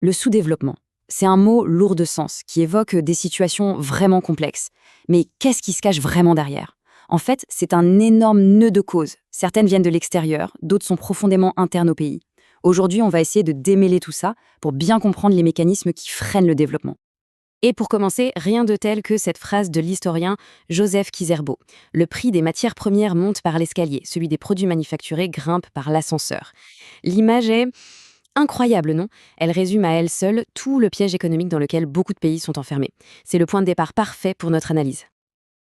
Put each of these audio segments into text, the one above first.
Le sous-développement, c'est un mot lourd de sens qui évoque des situations vraiment complexes. Mais qu'est-ce qui se cache vraiment derrière? En fait, c'est un énorme nœud de causes. Certaines viennent de l'extérieur, d'autres sont profondément internes au pays. Aujourd'hui, on va essayer de démêler tout ça pour bien comprendre les mécanismes qui freinent le développement. Et pour commencer, rien de tel que cette phrase de l'historien Joseph Kizerbo. Le prix des matières premières monte par l'escalier, celui des produits manufacturés grimpe par l'ascenseur. L'image est incroyable, non? Elle résume à elle seule tout le piège économique dans lequel beaucoup de pays sont enfermés. C'est le point de départ parfait pour notre analyse.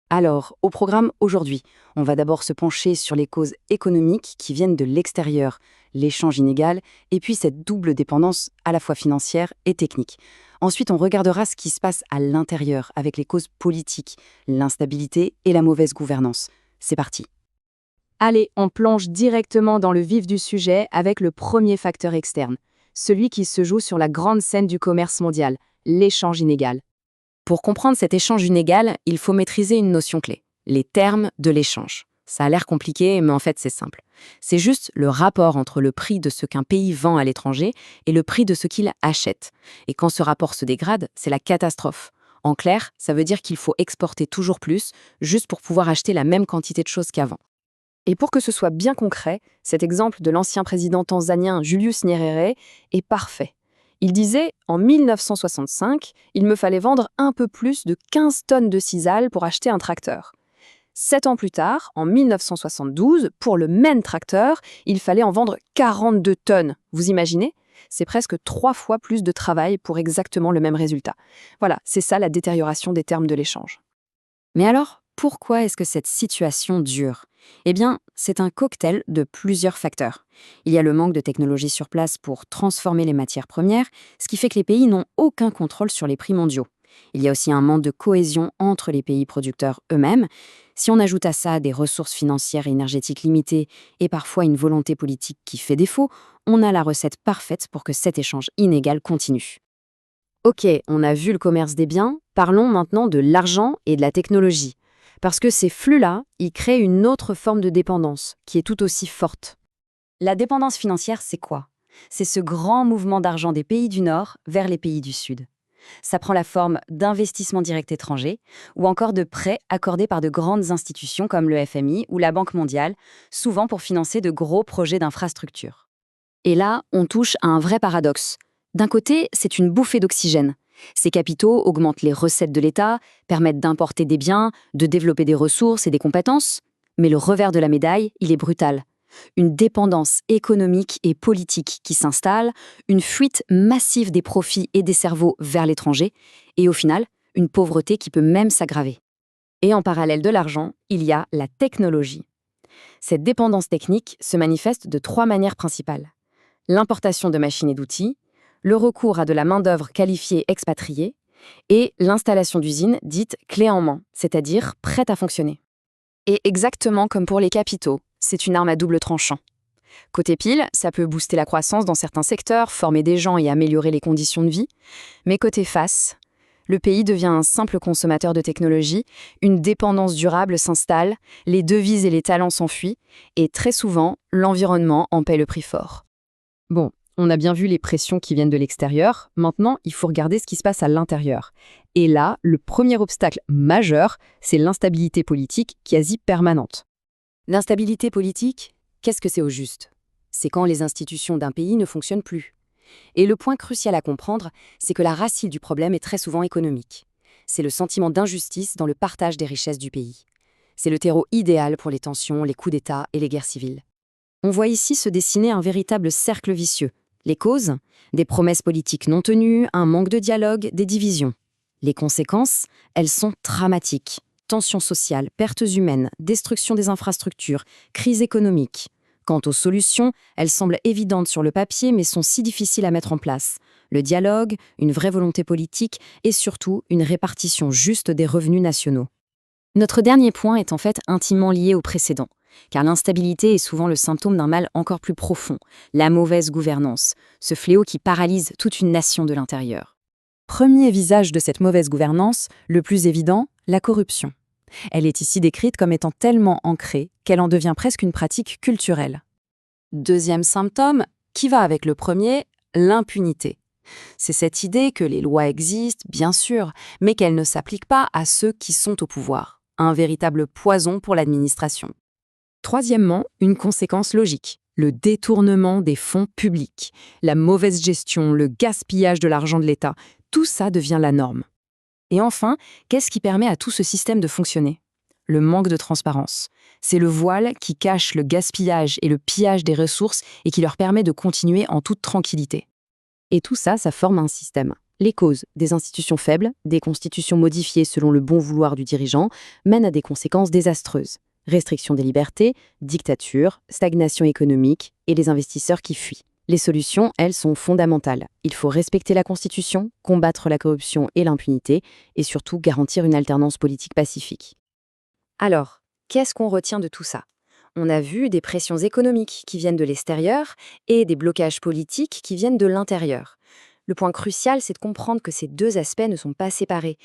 Alors, au programme aujourd'hui, on va d'abord se pencher sur les causes économiques qui viennent de l'extérieur, l'échange inégal, et puis cette double dépendance à la fois financière et technique. Ensuite, on regardera ce qui se passe à l'intérieur avec les causes politiques, l'instabilité et la mauvaise gouvernance. C'est parti. Allez, on plonge directement dans le vif du sujet avec le premier facteur externe, celui qui se joue sur la grande scène du commerce mondial, l'échange inégal. Pour comprendre cet échange inégal, il faut maîtriser une notion clé, les termes de l'échange. Ça a l'air compliqué, mais en fait c'est simple. C'est juste le rapport entre le prix de ce qu'un pays vend à l'étranger et le prix de ce qu'il achète. Et quand ce rapport se dégrade, c'est la catastrophe. En clair, ça veut dire qu'il faut exporter toujours plus, juste pour pouvoir acheter la même quantité de choses qu'avant. Et pour que ce soit bien concret, cet exemple de l'ancien président tanzanien Julius Nyerere est parfait. Il disait, en 1965, il me fallait vendre un peu plus de 15 tonnes de sisal pour acheter un tracteur. 7 ans plus tard, en 1972, pour le même tracteur, il fallait en vendre 42 tonnes. Vous imaginez? C'est presque 3 fois plus de travail pour exactement le même résultat. Voilà, c'est ça la détérioration des termes de l'échange. Mais alors, pourquoi est-ce que cette situation dure? Eh bien, c'est un cocktail de plusieurs facteurs. Il y a le manque de technologie sur place pour transformer les matières premières, ce qui fait que les pays n'ont aucun contrôle sur les prix mondiaux. Il y a aussi un manque de cohésion entre les pays producteurs eux-mêmes. Si on ajoute à ça des ressources financières et énergétiques limitées et parfois une volonté politique qui fait défaut, on a la recette parfaite pour que cet échange inégal continue. Ok, on a vu le commerce des biens, parlons maintenant de l'argent et de la technologie. Parce que ces flux-là, ils créent une autre forme de dépendance, qui est tout aussi forte. La dépendance financière, c'est quoi? C'est ce grand mouvement d'argent des pays du Nord vers les pays du Sud. Ça prend la forme d'investissements directs étrangers ou encore de prêts accordés par de grandes institutions comme le FMI ou la Banque mondiale, souvent pour financer de gros projets d'infrastructure. Et là, on touche à un vrai paradoxe. D'un côté, c'est une bouffée d'oxygène. Ces capitaux augmentent les recettes de l'État, permettent d'importer des biens, de développer des ressources et des compétences. Mais le revers de la médaille, il est brutal. Une dépendance économique et politique qui s'installe, une fuite massive des profits et des cerveaux vers l'étranger, et au final, une pauvreté qui peut même s'aggraver. Et en parallèle de l'argent, il y a la technologie. Cette dépendance technique se manifeste de 3 manières principales. L'importation de machines et d'outils, le recours à de la main-d'œuvre qualifiée expatriée et l'installation d'usines dites clés en main, c'est-à-dire prêtes à fonctionner. Et exactement comme pour les capitaux, c'est une arme à double tranchant. Côté pile, ça peut booster la croissance dans certains secteurs, former des gens et améliorer les conditions de vie. Mais côté face, le pays devient un simple consommateur de technologie, une dépendance durable s'installe, les devises et les talents s'enfuient, et très souvent, l'environnement en paie le prix fort. Bon, on a bien vu les pressions qui viennent de l'extérieur, maintenant il faut regarder ce qui se passe à l'intérieur. Et là, le premier obstacle majeur, c'est l'instabilité politique quasi permanente. L'instabilité politique, qu'est-ce que c'est au juste? C'est quand les institutions d'un pays ne fonctionnent plus. Et le point crucial à comprendre, c'est que la racine du problème est très souvent économique. C'est le sentiment d'injustice dans le partage des richesses du pays. C'est le terreau idéal pour les tensions, les coups d'État et les guerres civiles. On voit ici se dessiner un véritable cercle vicieux. Les causes, des promesses politiques non tenues, un manque de dialogue, des divisions. Les conséquences, elles sont dramatiques. Tensions sociales, pertes humaines, destruction des infrastructures, crise économique. Quant aux solutions, elles semblent évidentes sur le papier mais sont si difficiles à mettre en place. Le dialogue, une vraie volonté politique et surtout une répartition juste des revenus nationaux. Notre dernier point est en fait intimement lié au précédent, car l'instabilité est souvent le symptôme d'un mal encore plus profond, la mauvaise gouvernance, ce fléau qui paralyse toute une nation de l'intérieur. Premier visage de cette mauvaise gouvernance, le plus évident, la corruption. Elle est ici décrite comme étant tellement ancrée qu'elle en devient presque une pratique culturelle. Deuxième symptôme, qui va avec le premier, l'impunité. C'est cette idée que les lois existent, bien sûr, mais qu'elles ne s'appliquent pas à ceux qui sont au pouvoir. Un véritable poison pour l'administration. Troisièmement, une conséquence logique. Le détournement des fonds publics. La mauvaise gestion, le gaspillage de l'argent de l'État, tout ça devient la norme. Et enfin, qu'est-ce qui permet à tout ce système de fonctionner? Le manque de transparence. C'est le voile qui cache le gaspillage et le pillage des ressources et qui leur permet de continuer en toute tranquillité. Et tout ça, ça forme un système. Les causes, des institutions faibles, des constitutions modifiées selon le bon vouloir du dirigeant, mènent à des conséquences désastreuses. Restriction des libertés, dictature, stagnation économique et les investisseurs qui fuient. Les solutions, elles, sont fondamentales. Il faut respecter la Constitution, combattre la corruption et l'impunité, et surtout garantir une alternance politique pacifique. Alors, qu'est-ce qu'on retient de tout ça? On a vu des pressions économiques qui viennent de l'extérieur et des blocages politiques qui viennent de l'intérieur. Le point crucial, c'est de comprendre que ces deux aspects ne sont pas séparés,